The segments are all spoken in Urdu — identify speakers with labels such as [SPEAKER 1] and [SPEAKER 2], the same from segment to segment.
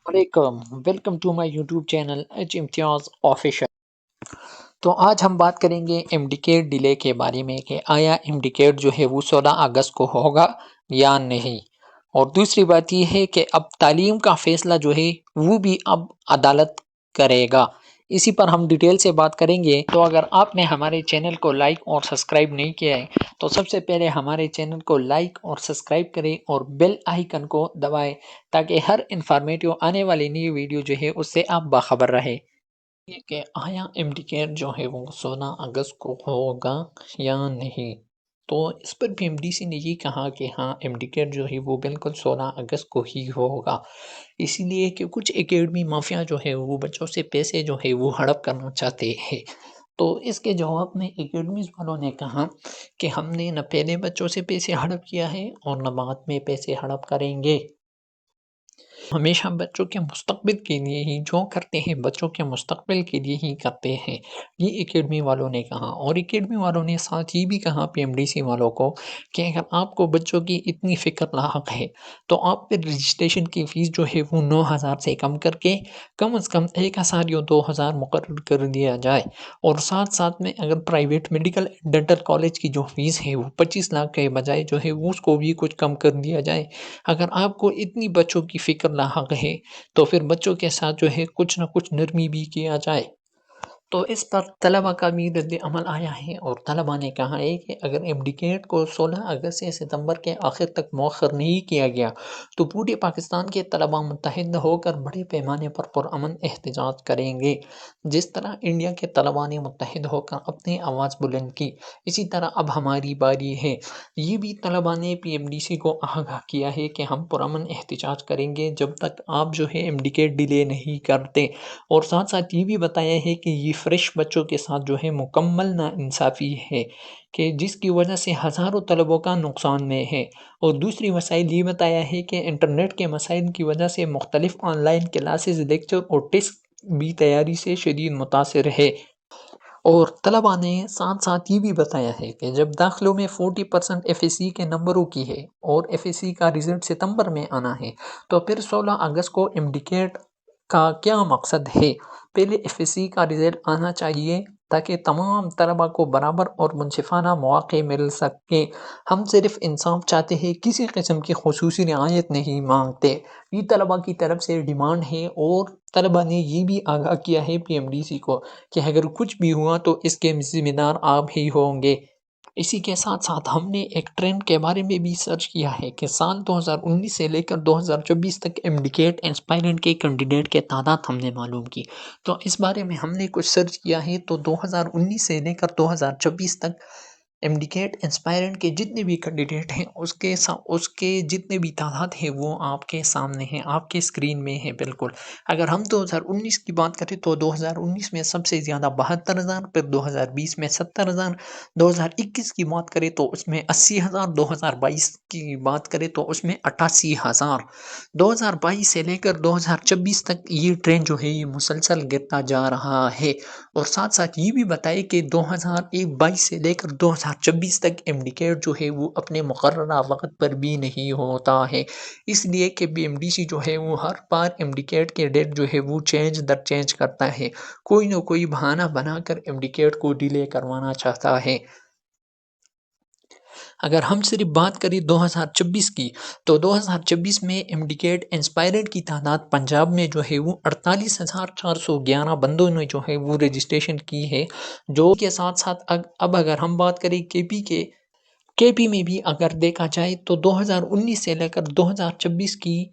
[SPEAKER 1] علیکم، welcome to my YouTube channel H Imtiaz official. تو آج ہم بات کریں گے امڈیکیٹ ڈیلے کے بارے میں کہ آیا امڈیکیٹ جو ہے وہ 16 اگست کو ہوگا یا نہیں۔ اور دوسری بات یہ ہے کہ اب تعلیم کا فیصلہ جو ہے وہ بھی اب عدالت کرے گا۔ اسی پر ہم ڈیٹیل سے بات کریں گے۔ تو اگر آپ نے ہمارے چینل کو لائک اور سبسکرائب نہیں کیا ہے تو سب سے پہلے ہمارے چینل کو لائک اور سبسکرائب کریں اور بیل آئیکن کو دبائیں تاکہ ہر انفارمیٹیو آنے والی نئی ویڈیو جو ہے اس سے آپ باخبر رہے کہ آیا امڈیکیٹ جو ہے وہ 16 اگست کو ہوگا یا نہیں۔ تو اس پر پی ایم ڈی سی نے یہ کہا کہ ہاں امڈیکیٹ جو ہے وہ بالکل 16 اگست کو ہی ہوگا، اسی لیے کہ کچھ اکیڈمی مافیا جو ہے وہ بچوں سے پیسے جو ہے وہ ہڑپ کرنا چاہتے ہیں۔ تو اس کے جواب میں اکیڈمیز والوں نے کہا کہ ہم نے نہ پہلے بچوں سے پیسے ہڑپ کیا ہے اور نہ بعد میں پیسے ہڑپ کریں گے۔ ہمیشہ بچوں کے مستقبل کے لیے ہی جو کرتے ہیں بچوں کے مستقبل کے لیے ہی کرتے ہیں، یہ اکیڈمی والوں نے کہا۔ اور اکیڈمی والوں نے ساتھ یہ بھی کہا پی ایم ڈی سی والوں کو کہ اگر آپ کو بچوں کی اتنی فکر لاحق ہے تو آپ پھر رجسٹریشن کی فیس جو ہے وہ 9,000 سے کم کر کے کم از کم 1,000 یا 2,000 مقرر کر دیا جائے۔ اور ساتھ ساتھ میں اگر پرائیویٹ میڈیکل ڈینٹل کالج کی جو فیس ہے وہ 25 لاکھ کے بجائے جو ہے اس کو بھی کچھ کم کر دیا جائے۔ اگر آپ کو اتنی بچوں کی فکر لاحق ہے تو پھر بچوں کے ساتھ جو ہے کچھ نہ کچھ نرمی بھی کیا جائے۔ تو اس پر طلبہ کا بھی رد عمل آیا ہے اور طلبہ نے کہا ہے کہ اگر امڈیکیٹ کو 16 اگست سے ستمبر کے آخر تک مؤخر نہیں کیا گیا تو پورے پاکستان کے طلبہ متحد ہو کر بڑے پیمانے پر پرامن احتجاج کریں گے۔ جس طرح انڈیا کے طلبہ نے متحد ہو کر اپنی آواز بلند کی، اسی طرح اب ہماری باری ہے۔ یہ بھی طلبہ نے پی ایم ڈی سی کو آگاہ کیا ہے کہ ہم پرامن احتجاج کریں گے جب تک آپ جو ہے امڈیکیٹ ڈیلے نہیں کرتے۔ اور ساتھ ساتھ یہ بھی بتایا ہے کہ یہ فریش بچوں کے ساتھ جو ہے مکمل ناانصافی ہے کہ جس کی وجہ سے ہزاروں طلبوں کا نقصان میں ہے۔ اور دوسری مسائل یہ بتایا ہے کہ انٹرنیٹ کے مسائل کی وجہ سے مختلف آن لائن کلاسز، لیکچر اور ٹیسٹ بھی تیاری سے شدید متاثر ہے۔ اور طلبہ نے ساتھ ساتھ یہ بھی بتایا ہے کہ جب داخلوں میں 40% ایف اے سی کے نمبروں کی ہے اور ایف اے سی کا رزلٹ ستمبر میں آنا ہے تو پھر 16 اگست کو امڈیکیٹ کا کیا مقصد ہے۔ پہلے ایف اے سی کا رزلٹ آنا چاہیے تاکہ تمام طلبہ کو برابر اور منصفانہ مواقع مل سکیں۔ ہم صرف انصاف چاہتے ہیں، کسی قسم کی خصوصی رعایت نہیں مانگتے، یہ طلبہ کی طرف سے ڈیمانڈ ہے۔ اور طلبہ نے یہ بھی آگاہ کیا ہے پی ایم ڈی سی کو کہ اگر کچھ بھی ہوا تو اس کے ذمہ دار آپ ہی ہوں گے۔ اسی کے ساتھ ساتھ ہم نے ایک ٹرینڈ کے بارے میں بھی سرچ کیا ہے کہ سال 2019 سے لے کر 2024 تک امڈیکیٹ انسپائرنٹ کے کینڈیڈیٹ کے تعداد ہم نے معلوم کی۔ تو اس بارے میں ہم نے کچھ سرچ کیا ہے تو 2019 سے لے کر 2024 تک امڈیکیٹ انسپائرنٹ کے جتنے بھی کینڈیڈیٹ ہیں اس کے جتنے بھی تعداد ہیں وہ آپ کے سامنے ہیں، آپ کے اسکرین میں ہے بالکل۔ اگر ہم 2019 کی بات کریں تو 2019 میں سب سے زیادہ 72,000، پھر 2020 میں 70,000، 2021 کی بات کریں تو اس میں 80,000، 2022 کی بات کریں تو اس میں 88,000۔ 2022 سے لے کر 2024 تک یہ ٹرینڈ جو ہے یہ مسلسل گرتا جا رہا ہے۔ اور ساتھ ساتھ یہ بھی بتائے کہ 2022 سے لے کر 2024 تک امڈیکیٹ جو ہے وہ اپنے مقررہ وقت پر بھی نہیں ہوتا ہے، اس لیے کہ بی ایم ڈی سی جو ہے وہ ہر بار امڈیکیٹ کے ڈیٹ جو ہے وہ چینج در چینج کرتا ہے، کوئی نہ کوئی بہانہ بنا کر امڈیکیٹ کو ڈیلے کروانا چاہتا ہے۔ اگر ہم صرف بات کریں 2026 کی تو 2026 میں امڈیکیٹ انسپائرنٹ کی تعداد پنجاب میں جو ہے وہ 48,411 بندوں نے جو ہے وہ رجسٹریشن کی ہے، جو کے ساتھ ساتھ اب اگر ہم بات کریں کے پی میں بھی اگر دیکھا جائے تو 2019 سے لے کر 2026 کی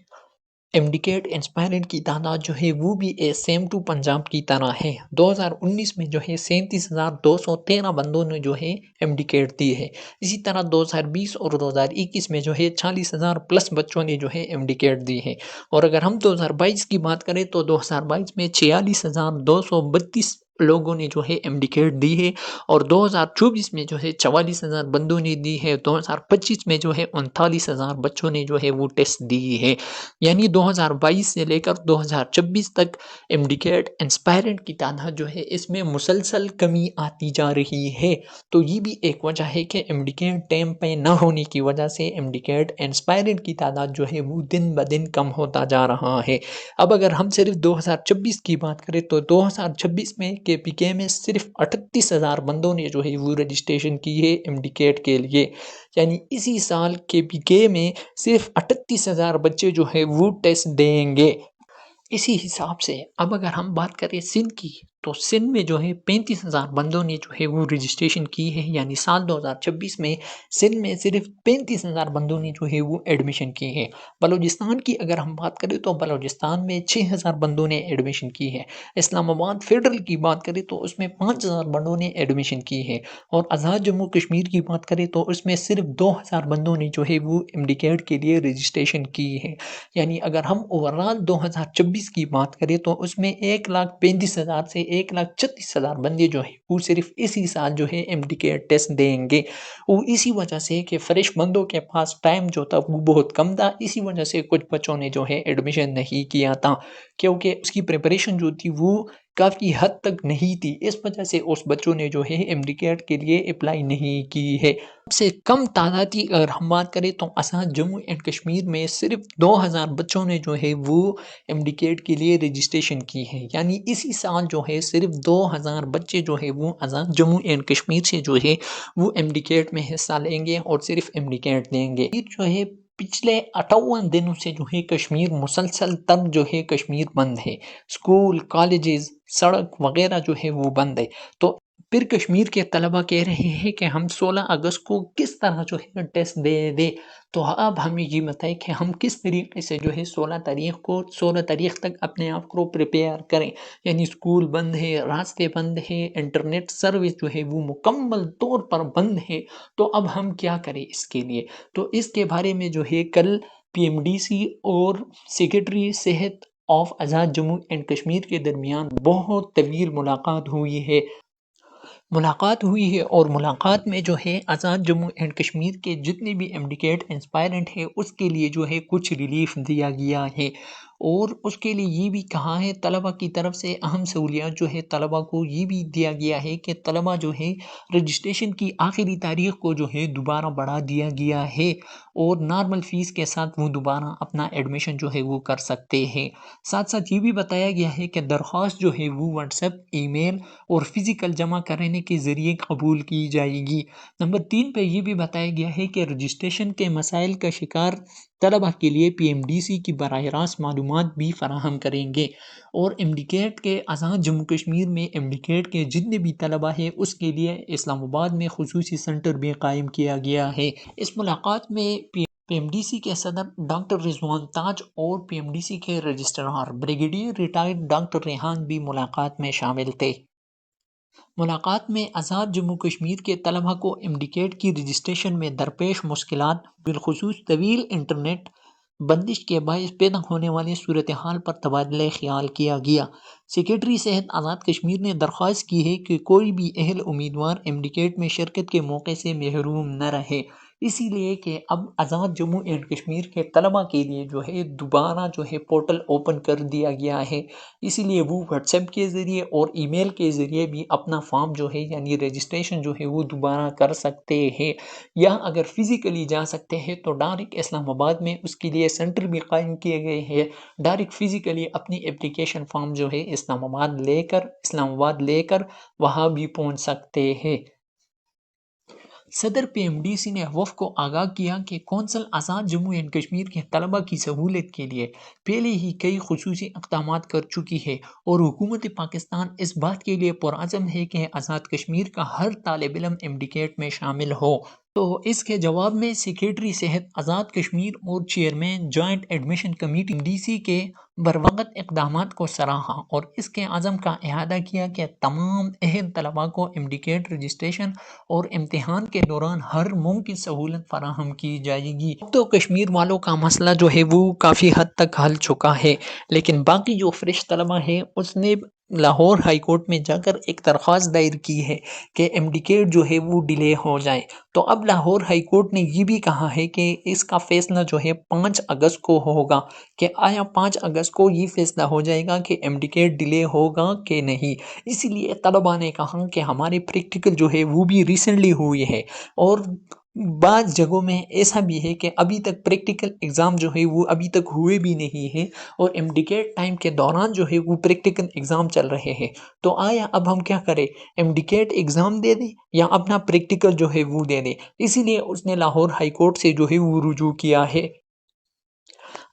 [SPEAKER 1] امڈیکیٹ انسپائرنٹ کی تعداد جو ہے وہ بھی سیم ٹو پنجاب کی طرح ہے۔ 2019 میں جو ہے 37,213 بندوں نے جو ہے امڈیکیٹ دی ہے۔ اسی طرح 2020 اور 2021 میں جو ہے 40,000 پلس بچوں نے جو ہے امڈیکیٹ دی ہے۔ اور اگر ہم 2022 کی بات کریں تو 2022 میں 46,232 لوگوں نے جو ہے امڈیکیٹ دی ہے، اور 2024 میں جو ہے 44,000 بندوں نے دی ہے، 2025 میں جو ہے 39,000 بچوں نے جو ہے وہ ٹیسٹ دی ہے، یعنی 2022 سے لے کر 2026 تک امڈیکیٹ انسپائرنٹ کی تعداد جو ہے اس میں مسلسل کمی آتی جا رہی ہے۔ تو یہ بھی ایک وجہ ہے کہ امڈیکیٹ ٹائم پہ نہ ہونے کی وجہ سے امڈیکیٹ انسپائرنٹ کی تعداد جو ہے وہ دن بدن کم ہوتا جا رہا ہے۔ اب اگر ہم صرف 2026 کی بات کریں تو 2026 میں کے پی کے میں صرف 38,000 بندوں نے جو ہے وہ رجسٹریشن کی ہے امڈیکیٹ کے لیے، یعنی اسی سال کے پی کے میں صرف 38,000 بچے جو ہے وہ ٹیسٹ دیں گے۔ اسی حساب سے اب اگر ہم بات کریں سندھ کی، تو سندھ میں جو ہے 35,000 بندوں نے جو ہے وہ رجسٹریشن کی ہے، یعنی سال 2026 میں سندھ میں صرف 35,000 بندوں نے جو ہے وہ ایڈمیشن کی ہے۔ بلوچستان کی اگر ہم بات کریں تو بلوچستان میں 6,000 بندوں نے ایڈمیشن کی ہے۔ اسلام آباد فیڈرل کی بات کریں تو اس میں 5,000 بندوں نے ایڈمیشن کی ہے، اور آزاد جموں کشمیر کی بات کریں تو اس میں صرف 2,000 بندوں نے جو ہے وہ امڈیکیٹ کے لیے رجسٹریشن کی ہے۔ یعنی اگر ہم اوورال 2026 کی بات کریں تو اس میں 1,35,000 سے 1,36,000 بندے جو ہیں وہ صرف اسی سال جو ہے امڈیکیٹ ٹیسٹ دیں گے۔ وہ اسی وجہ سے کہ فریش بندوں کے پاس ٹائم جو تھا وہ بہت کم تھا، اسی وجہ سے کچھ بچوں نے جو ہے ایڈمیشن نہیں کیا تھا، کیونکہ اس کی پریپریشن جو تھی وہ کافی حد تک نہیں تھی، اس وجہ سے اس بچوں نے جو ہے امڈیکیٹ کے لیے اپلائی نہیں کی ہے۔ سب سے کم تعدادی اگر ہم بات کریں تو آزاد جموں اینڈ کشمیر میں صرف 2,000 بچوں نے جو ہے وہ امڈیکیٹ کے لیے رجسٹریشن کی ہے، یعنی اسی سال جو ہے صرف 2,000 بچے جو ہے وہ آزاد جموں اینڈ کشمیر سے جو ہے وہ امڈیکیٹ میں حصہ لیں گے اور صرف امڈیکیٹ دیں گے۔ یہ جو ہے پچھلے 58 دنوں سے جو ہے کشمیر مسلسل تر جو ہے کشمیر بند ہے، اسکول، کالجز، سڑک وغیرہ جو ہے وہ بند ہے۔ تو پھر کشمیر کے طلبہ کہہ رہے ہیں کہ ہم 16 اگست کو کس طرح جو ہے ٹیسٹ دے دیں، تو اب ہمیں یہ بتائیں کہ ہم کس طریقے سے جو ہے 16 تاریخ تک اپنے آپ کو پریپیئر کریں، یعنی اسکول بند ہے، راستے بند ہے، انٹرنیٹ سروس جو ہے وہ مکمل طور پر بند ہے، تو اب ہم کیا کریں اس کے لیے؟ تو اس کے بارے میں جو ہے کل پی ایم ڈی سی اور سیکرٹری صحت of Azad Jammu and Kashmir کے درمیان بہت طویل ملاقات ہوئی ہے، اور ملاقات میں جو ہے آزاد جموں اینڈ کشمیر کے جتنے بھی امڈیکیٹ انسپائرنٹ ہے اس کے لیے جو ہے کچھ ریلیف دیا گیا ہے، اور اس کے لیے یہ بھی کہا ہے طلبہ کی طرف سے اہم سہولیات جو ہے طلبہ کو یہ بھی دیا گیا ہے کہ طلبہ جو ہے رجسٹریشن کی آخری تاریخ کو جو ہے دوبارہ بڑھا دیا گیا ہے، اور نارمل فیس کے ساتھ وہ دوبارہ اپنا ایڈمیشن جو ہے وہ کر سکتے ہیں۔ ساتھ ساتھ یہ بھی بتایا گیا ہے کہ درخواست جو ہے وہ واٹس ایپ، ای میل اور فزیکل جمع کرنے کے ذریعے قبول کی جائے گی۔ نمبر 3 پہ یہ بھی بتایا گیا ہے کہ رجسٹریشن کے مسائل کا شکار طلبہ کے لیے پی ایم ڈی سی کی براہ راست معلومات بھی فراہم کریں گے، اور امڈیکیٹ کے آزاد جموں کشمیر میں امڈیکیٹ کے جتنے بھی طلبہ ہیں اس کے لیے اسلام آباد میں خصوصی سینٹر بھی قائم کیا گیا ہے۔ اس ملاقات میں پی ایم ڈی سی کے صدر ڈاکٹر رضوان تاج اور پی ایم ڈی سی کے registrar brigadier retired doctor Rehan بھی ملاقات میں شامل تھے۔ ملاقات میں آزاد جموں کشمیر کے طلبہ کو امڈیکیٹ کی رجسٹریشن میں درپیش مشکلات، بالخصوص طویل انٹرنیٹ بندش کے باعث پیدا ہونے والی صورتحال پر تبادلہ خیال کیا گیا۔ سیکرٹری صحت آزاد کشمیر نے درخواست کی ہے کہ کوئی بھی اہل امیدوار امڈیکیٹ میں شرکت کے موقع سے محروم نہ رہے، اسی لیے کہ اب آزاد جموں اینڈ کشمیر کے طلبہ کے لیے جو ہے دوبارہ جو ہے پورٹل اوپن کر دیا گیا ہے، اسی لیے وہ واٹس ایپ کے ذریعے اور ای میل کے ذریعے بھی اپنا فارم جو ہے یعنی رجسٹریشن جو ہے وہ دوبارہ کر سکتے ہیں، یا اگر فزیکلی جا سکتے ہیں تو ڈائریکٹ اسلام آباد میں اس کے لیے سینٹر بھی قائم کیے گئے ہیں، ڈائریکٹ فزیکلی اپنی اپلیکیشن فارم جو ہے اسلام آباد لے کر وہاں بھی پہنچ سکتے ہیں۔ صدر پی ایم ڈی سی نے وفد کو آگاہ کیا کہ council Azad Jammu and Kashmir کے طلبہ کی سہولت کے لیے پہلے ہی کئی خصوصی اقدامات کر چکی ہے، اور حکومت پاکستان اس بات کے لیے پرعزم ہے کہ آزاد کشمیر کا ہر طالب علم امڈیکیٹ میں شامل ہو۔ تو اس کے جواب میں سیکرٹری صحت آزاد کشمیر اور chairman joint admission committee D C کے بروقت اقدامات کو سراہا، اور اس کے عزم کا اعادہ کیا کہ تمام اہل طلباء کو امڈیکیٹ رجسٹریشن اور امتحان کے دوران ہر ممکن سہولت فراہم کی جائے گی۔ اب تو کشمیر والوں کا مسئلہ جو ہے وہ کافی حد تک حل چکا ہے، لیکن باقی جو فریش طلباء ہیں اس نے لاہور ہائی کورٹ میں جا کر ایک درخواست دائر کی ہے کہ ایمڈیکیٹ جو ہے وہ ڈیلے ہو جائے، تو اب لاہور ہائی کورٹ نے یہ بھی کہا ہے کہ اس کا فیصلہ جو ہے 5 اگست کو ہوگا، کہ آیا 5 اگست کو یہ فیصلہ ہو جائے گا کہ ایمڈیکیٹ ڈیلے ہوگا کہ نہیں۔ اسی لیے طلباء نے کہا کہ ہمارے پریکٹیکل جو ہے وہ بھی ریسنٹلی ہوئی ہے، اور بعض جگہوں میں ایسا بھی ہے کہ ابھی تک پریکٹیکل ایگزام جو ہے وہ ابھی تک ہوئے بھی نہیں ہے، اور ایمڈیکیٹ ٹائم کے دوران جو ہے وہ پریکٹیکل ایگزام چل رہے ہیں۔ تو آیا اب ہم کیا کریں، ایمڈیکیٹ ایگزام دے دیں یا اپنا پریکٹیکل جو ہے وہ دے دیں؟ اسی لیے اس نے لاہور ہائی کورٹ سے جو ہے وہ رجوع کیا ہے۔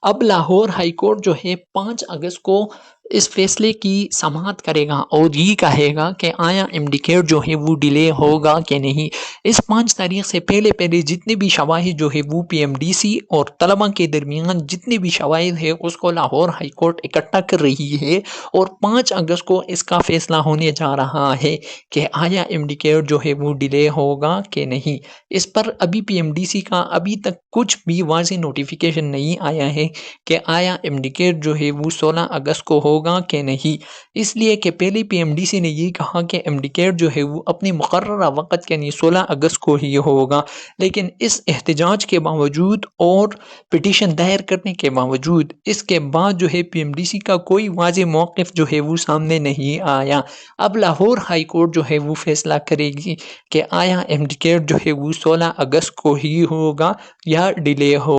[SPEAKER 1] اب لاہور ہائی کورٹ جو ہے 5 اگست کو اس فیصلے کی سماعت کرے گا اور یہ کہے گا کہ آیا ایمڈیکیٹ جو ہے وہ ڈیلے ہوگا کہ نہیں۔ اس 5 تاریخ سے پہلے جتنے بھی شواہد جو ہے وہ پی ایم ڈی سی اور طلباء کے درمیان جتنے بھی شواہد ہے اس کو لاہور ہائی کورٹ اکٹھا کر رہی ہے، اور 5 اگست کو اس کا فیصلہ ہونے جا رہا ہے کہ آیا ایمڈیکیٹ جو ہے وہ ڈیلے ہوگا کہ نہیں۔ اس پر ابھی پی ایم ڈی سی کا ابھی تک کچھ بھی واضح نوٹیفیکیشن نہیں آیا ہے کہ آیا ایمڈیکیٹ جو ہے وہ 16 اگست کو ہوگا کہ نہیں۔ اس لیے کہ پہلے پی ایم ڈی سی نے یہ کہا کہ ایمڈیکیٹ جو ہے وہ اپنی مقررہ وقت یعنی 16 اگست کو ہی ہوگا، لیکن اس احتجاج کے باوجود اور پٹیشن دائر کرنے کے باوجود اس کے بعد جو ہے پی ایم ڈی سی کا کوئی واضح موقف جو ہے وہ سامنے نہیں آیا۔ اب لاہور ہائی کورٹ جو ہے وہ فیصلہ کرے گی کہ آیا ایمڈیکیٹ جو ہے وہ 16 اگست کو ہی ہوگا یا ڈیلے ہو۔